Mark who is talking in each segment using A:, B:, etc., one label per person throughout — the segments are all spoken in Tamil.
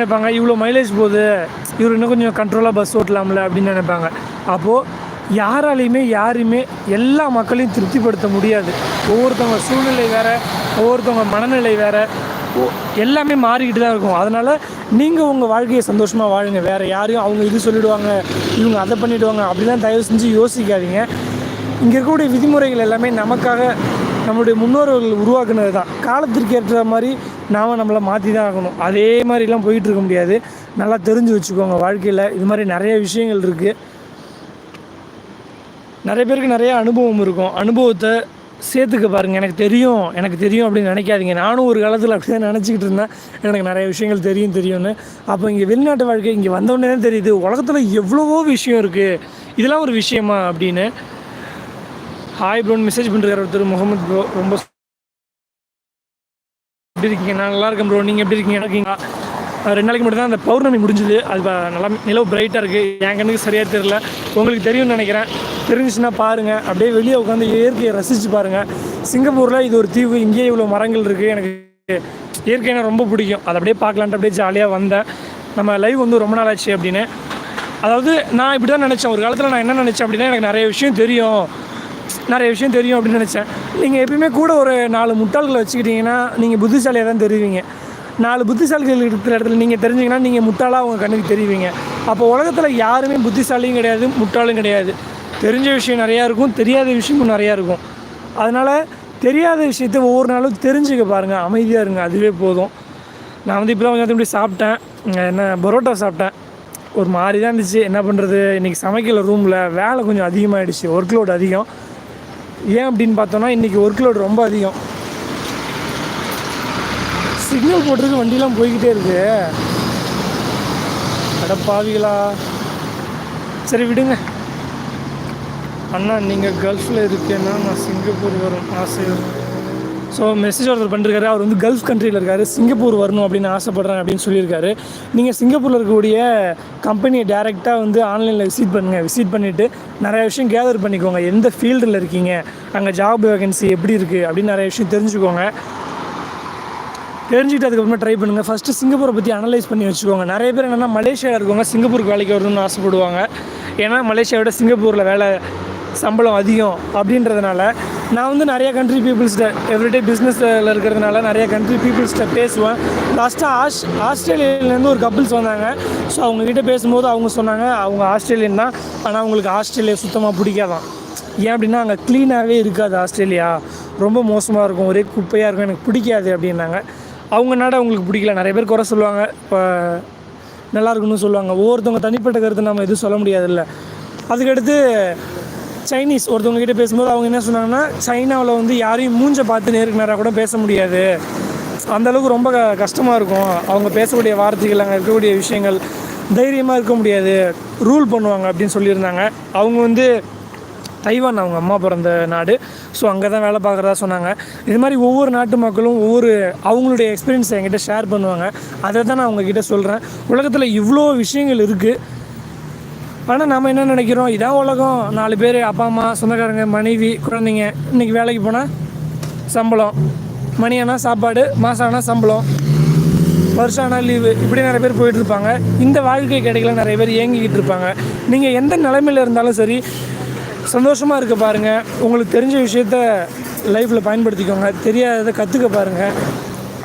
A: நினைப்பாங்க, இவ்வளோ மைலேஜ் போகுது, இவர் இன்னும் கொஞ்சம் கண்ட்ரோலாக பஸ் ஓட்டலாம்ல அப்படின்னு நினைப்பாங்க. அப்போது யாரையுமே எல்லா மக்களையும் திருப்திப்படுத்த முடியாது. ஒவ்வொருத்தவங்க சூழ்நிலை வேறு, ஒவ்வொருத்தவங்க மனநிலை வேறு, எல்லாமே மாறிக்கிட்டு தான் இருக்கும். அதனால் நீங்கள் உங்கள் வாழ்க்கையை சந்தோஷமாக வாழுங்க. வேறு யாரையும் அவங்க இது சொல்லிவிடுவாங்க, இவங்க அதை பண்ணிவிடுவாங்க அப்படிலாம் தயவு செஞ்சு யோசிக்காதீங்க. இங்கே இருக்கக்கூடிய விதிமுறைகள் எல்லாமே நமக்காக நம்மளுடைய முன்னோர்கள் உருவாக்குனது தான். காலத்திற்கு ஏற்ற மாதிரி நாம் நம்மளை மாற்றி தான் ஆகணும். அதே மாதிரிலாம் போயிட்டுருக்க முடியாது. நல்லா தெரிஞ்சு வச்சுக்கோங்க. வாழ்க்கையில் இது மாதிரி நிறைய விஷயங்கள் இருக்குது. நிறைய பேருக்கு நிறைய அனுபவம் இருக்கும். அனுபவத்தை சேர்த்துக்க பாருங்கள். எனக்கு தெரியும் அப்படின்னு நினைக்காதீங்க. நானும் ஒரு காலத்தில் அப்படி தான் நினச்சிக்கிட்டு இருந்தேன், எனக்கு நிறைய விஷயங்கள் தெரியும்னு. அப்போ இங்கே வெளிநாட்டு வாழ்க்கை இங்கே வந்தோடனே தான் தெரியுது, உலகத்தில் எவ்வளவோ விஷயம் இருக்குது, இதெல்லாம் ஒரு விஷயமா அப்படின்னு. ஹாய் ப்ரோன்னு மெசேஜ் பண்ணுறாரு ஒருத்தர், முகமது ப்ரோ. ரொம்ப எப்படி இருக்கீங்க? நான் நல்லா இருக்கேன் ப்ரோ, நீங்கள் எப்படி இருக்கீங்க? இருக்கீங்களா? 2 நாளைக்கு மட்டும் தான் அந்த பௌர்ணமி முடிஞ்சுது. அது நல்லா நிலவு பிரைட்டாக இருக்குது. என் கண்ணுக்கு சரியாக தெரியல, உங்களுக்கு தெரியும்னு நினைக்கிறேன். தெரிஞ்சிச்சுன்னா பாருங்கள். அப்படியே வெளியே உட்காந்து இயற்கையை ரசித்து பாருங்கள். சிங்கப்பூரில் இது ஒரு தீவு, இங்கேயே இவ்வளோ மரங்கள் இருக்குது. எனக்கு இயற்கையான ரொம்ப பிடிக்கும். அதை அப்படியே பார்க்கலான்ட்டு அப்படியே ஜாலியாக வந்தேன். நம்ம லைவ் வந்து ரொம்ப நாள் ஆச்சு அப்படின்னு. அதாவது நான் இப்படி தான் நினச்சேன். ஒரு காலத்தில் நான் என்ன நினச்சேன் அப்படின்னா, எனக்கு நிறைய விஷயம் தெரியும் அப்படின்னு நினச்சேன். நீங்கள் எப்பயுமே கூட ஒரு 4 முட்டாள்களை வச்சுக்கிட்டிங்கன்னா நீங்கள் புத்திசாலியாக தான் தெரிவிங்க. 4 புத்திசாலிகள் இருக்கிற இடத்துல நீங்கள் தெரிஞ்சிங்கன்னா நீங்கள் முட்டாளாக உங்கள் கண்ணுக்கு தெரிவிங்க. அப்போ உலகத்தில் யாருமே புத்திசாலியும் கிடையாது, முட்டாளும் கிடையாது. தெரிஞ்ச விஷயம் நிறையா இருக்கும், தெரியாத விஷயமும் நிறையா இருக்கும். அதனால் தெரியாத விஷயத்தை ஒவ்வொரு நாளும் தெரிஞ்சுக்க பாருங்கள். அமைதியாக இருங்க, அதுவே போதும். நான் வந்து இப்போ தான் கொஞ்சம் இப்படி சாப்பிட்டேன். என்ன பரோட்டா சாப்பிட்டேன். ஒரு மாதிரி தான் இருந்துச்சு. என்ன பண்ணுறது, இன்றைக்கி சமைக்கல. ரூமில் வேலை கொஞ்சம் அதிகமாகிடுச்சு, ஒர்க் லோடு அதிகம். ஏன் அப்படின்னு பார்த்தோன்னா, இன்றைக்கி ஒர்க் லோடு ரொம்ப அதிகம். சிக்னல் போட்டிருக்கு, வண்டியெலாம் போய்கிட்டே இருக்கு. அடப்பாவிகளா, சரி விடுங்க. அண்ணா நீங்கள் கல்ஃபில் இருக்கேன்னா நான் சிங்கப்பூர் வரும் ஆசை. ஸோ மெசேஜ் ஒருத்தர் பண்ணிருக்காரு. அவர் வந்து கல்ஃப் கண்ட்ரியில் இருக்கார், சிங்கப்பூர் வரணும் அப்படின்னு ஆசைப்பட்றேன் அப்படின்னு சொல்லியிருக்காரு. நீங்கள் சிங்கப்பூரில் இருக்கக்கூடிய கம்பெனியை டேரெக்டாக வந்து ஆன்லைனில் விசிட் பண்ணுங்கள். விசிட் பண்ணிவிட்டு நிறைய விஷயம் கேதர் பண்ணிக்கோங்க. எந்த ஃபீல்டில் இருக்கீங்க, அங்கே ஜாப் வேகன்சி எப்படி இருக்குது அப்படின்னு நிறைய விஷயம் தெரிஞ்சுக்கோங்க. தெரிஞ்சுக்கிட்டு அதுக்கப்புறமா ட்ரை பண்ணுங்கள். ஃபஸ்ட்டு சிங்கப்பூரை பற்றி அனலைஸ் பண்ணி வச்சுக்கோங்க. நிறைய பேர் என்னென்னா மலேசியாவில் இருக்கவங்க சிங்கப்பூருக்கு வேலைக்கு வரணும்னு ஆசைப்படுவாங்க. ஏன்னா மலேசியாவோட சிங்கப்பூரில் வேலை சம்பளம் அதிகம் அப்படின்றதுனால. நான் வந்து நிறையா கண்ட்ரி பீப்புள்ஸ்கிட்ட எவ்ரிடே பிஸ்னஸில் இருக்கிறதுனால நிறைய கண்ட்ரி பீப்புள்ஸ்கிட்ட பேசுவேன். லாஸ்ட்டாக ஆஸ்திரேலியாவிலேருந்து ஒரு கப்புள்ஸ் வந்தாங்க. ஸோ அவங்கக்கிட்ட பேசும்போது அவங்க சொன்னாங்க, அவங்க ஆஸ்திரேலியன் தான், ஆனால் அவங்களுக்கு ஆஸ்திரேலியா சுத்தமாக பிடிக்காதான். ஏன் அப்படின்னா அங்கே க்ளீனாகவே இருக்காது. ஆஸ்திரேலியா ரொம்ப மோசமாக இருக்கும், ஒரே குப்பையாக இருக்கும், எனக்கு பிடிக்காது அப்படின்னாங்க. அவங்க நாடு அவங்களுக்கு பிடிக்கல. நிறைய பேர் குறை சொல்லுவாங்க, இப்போ நல்லா இருக்குன்னு சொல்லுவாங்க. ஒவ்வொருத்தவங்க தனிப்பட்ட கருத்து நம்ம எதுவும் சொல்ல முடியாதுல்ல. அதுக்கடுத்து சைனீஸ் ஒருத்தவங்க கிட்டே பேசும்போது அவங்க என்ன சொன்னாங்கன்னா, சைனாவில் வந்து யாரையும் மூஞ்சை பார்த்து நேருக்கு நேராக கூட பேச முடியாது, அந்தளவுக்கு ரொம்ப கஷ்டமாக இருக்கும். அவங்க பேசக்கூடிய வார்த்தைகள், அங்கே இருக்கக்கூடிய விஷயங்கள், தைரியமாக இருக்க முடியாது, ரூல் பண்ணுவாங்க அப்படின்னு சொல்லியிருந்தாங்க. அவங்க வந்து தைவான் அவங்க அம்மா பிறந்த நாடு. ஸோ அங்கே தான் வேலை பார்க்குறதா சொன்னாங்க. இது மாதிரி ஒவ்வொரு நாட்டு மக்களும் அவங்களுடைய எக்ஸ்பீரியன்ஸை என்கிட்ட ஷேர் பண்ணுவாங்க. அதை தான் நான் அவங்கக்கிட்ட சொல்கிறேன். உலகத்தில் இவ்வளோ விஷயங்கள் இருக்குது. ஆனால் நம்ம என்ன நினைக்கிறோம், இதான் உலகம், 4 பேர், அப்பா அம்மா, சொந்தக்காரங்க, மனைவி, குழந்தைங்க. இன்றைக்கி வேலைக்கு போனால் சம்பளம், மணி ஆனால் சாப்பாடு, மாதம் ஆனால் சம்பளம், வருஷம் ஆனால் லீவு, இப்படி நிறைய பேர் போயிட்டுருப்பாங்க. இந்த வாழ்க்கை கிடைக்கல நிறைய பேர் ஏங்கிக்கிட்டு இருப்பாங்க. நீங்கள் எந்த நிலைமையில் இருந்தாலும் சரி, சந்தோஷமாக இருக்க பாருங்கள். உங்களுக்கு தெரிஞ்ச விஷயத்த லைஃப்பில் பயன்படுத்திக்கோங்க. தெரியாததை கற்றுக்க பாருங்கள்.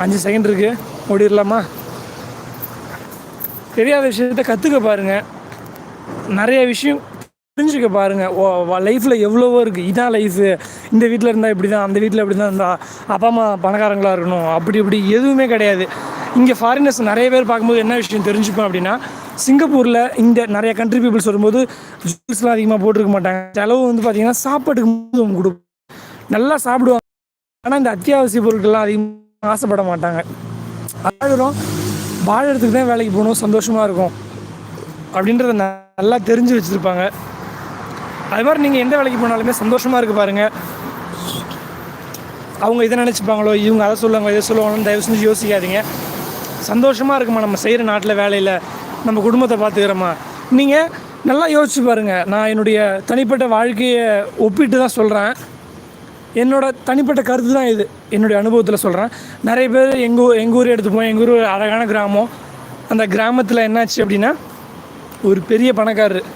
A: 5 செகண்ட் இருக்குது, ஓடிடலாமா? தெரியாத விஷயத்த கற்றுக்க பாருங்கள். நிறைய விஷயம் தெரிஞ்சுக்க பாருங்கள். லைஃப்பில் எவ்வளவோ இருக்குது. இதான் லைஃபு, இந்த வீட்டில் இருந்தால் இப்படி தான், அந்த வீட்டில் இப்படி தான் இருந்தால், அப்பா அம்மா பணக்காரங்களாக இருக்கணும், அப்படி இப்படி எதுவுமே கிடையாது. இங்கே ஃபாரினர்ஸ் நிறைய பேர் பார்க்கும்போது என்ன விஷயம் தெரிஞ்சுப்பேன் அப்படின்னா, சிங்கப்பூரில் இந்த நிறைய கண்ட்ரி பீப்புள்ஸ் வரும்போது ஜூஸ்லாம் அதிகமாக போட்டிருக்க மாட்டாங்க. செலவு வந்து பார்த்திங்கன்னா சாப்பாட்டுக்கு கொடுப்போம், நல்லா சாப்பிடுவாங்க. ஆனால் இந்த அத்தியாவசிய பொருட்கள்லாம் அதிகமாக ஆசைப்பட மாட்டாங்க. அதாவது வாழறதுக்கு தான் வேலைக்கு போகணும், சந்தோஷமாக இருக்கும் அப்படின்றத நல்லா தெரிஞ்சு வச்சுருப்பாங்க. அது மாதிரி நீங்கள் எந்த வேலைக்கு போனாலுமே சந்தோஷமாக இருக்க பாருங்கள். அவங்க இதை நினச்சிப்பாங்களோ, இவங்க அதை சொல்லுவாங்க, இதை சொல்லுவாங்கன்னு தயவு செஞ்சு யோசிக்காதீங்க. சந்தோஷமாக இருக்குமா நம்ம செய்கிற நாட்டில் வேலையில், நம்ம குடும்பத்தை பார்த்துக்கிறோமா? நீங்கள் நல்லா யோசிச்சு பாருங்கள். நான் என்னுடைய தனிப்பட்ட வாழ்க்கையை ஒப்பிட்டு தான் சொல்கிறேன். என்னோடய தனிப்பட்ட கருத்து தான் இது, என்னுடைய அனுபவத்தில் சொல்கிறேன். நிறைய பேர் எங்கள் ஊரே எடுத்துப்போம். எங்கள் ஊர் அழகான கிராமம், அந்த கிராமத்தில் என்னாச்சு அப்படின்னா ஒரு பெரிய பணக்காரர்